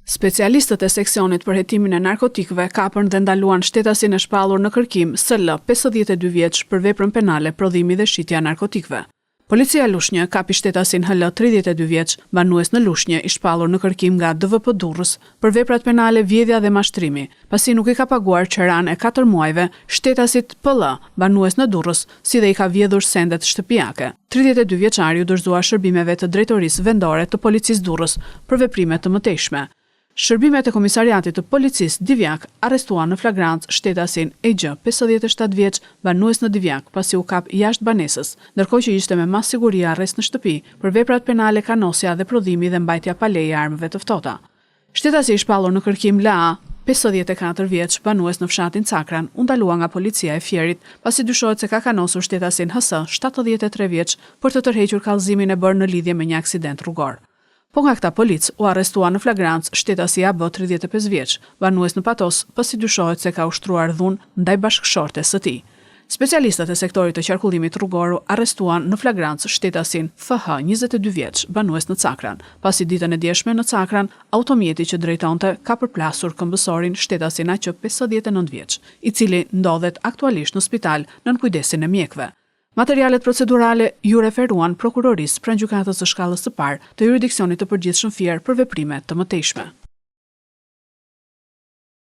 Specialistët e seksionit për hetimin e narkotikëve kapën dhe ndaluan shtetasin e shpallur në kërkim SL, 52 vjeç, për veprën penale prodhimi dhe shitja e narkotikëve. Policia e Lushnjë kapi shtetasin HL, 32 vjeç, banues në Lushnjë, i shpallur në kërkim nga DVP Durrës për veprat penale vjedhja dhe mashtrimi, pasi nuk i ka paguar qeran e 4 muajve shtetasit PL, banues në Durrës, si dhe i ka vjedhur sendet shtëpiake. 32 vjeçari u dorëzua shërbimeve të drejtorisë vendore të policisë Durrës për veprime të mëtejshme. Shërbimet e komisariatit të policisë Divjak arrestuan në flagrancë shtetasin EG, 57 vjeç, banues në Divjak, pasi u kap jashtë banesës, ndërkohë që ishte me mas siguri arrest në shtëpi për veprat penale kanosja dhe prodhimi dhe mbajtja pa leje e armëve të ftohta. Shtetasi i shpallur në kërkim LA, 54 vjeç, banues në fshatin Cakran, u ndalua nga policia e Fierit, pasi dyshohet se ka kanosur shtetasin HS, 73 vjeç, për të tërhequr kallëzimin e bërë në lidhje me një aksident rrugor. Po nga këta polic u arrestua në flagrancë shtetasi AB, 35 vjeç, banues në Patos, pasi dyshohet se ka ushtruar dhunë ndaj bashkëshortes së tij. Specialistët e sektorit të qarkullimit rrugor arrestuan në flagrancë shtetasin FH, 22 vjeç, banues në Cakran, pasi ditën e djeshme në Cakran, automjeti që drejtonte ka përplasur këmbësorin shtetasin AQ, 59 vjeç, i cili ndodhet aktualisht në spital nën kujdesin e mjekëve. Materialet procedurale ju referuan prokurorisë pranë gjykatës së shkallës së parë të jurisdiksionit të përgjithshëm Fier për veprime të mëtejshme.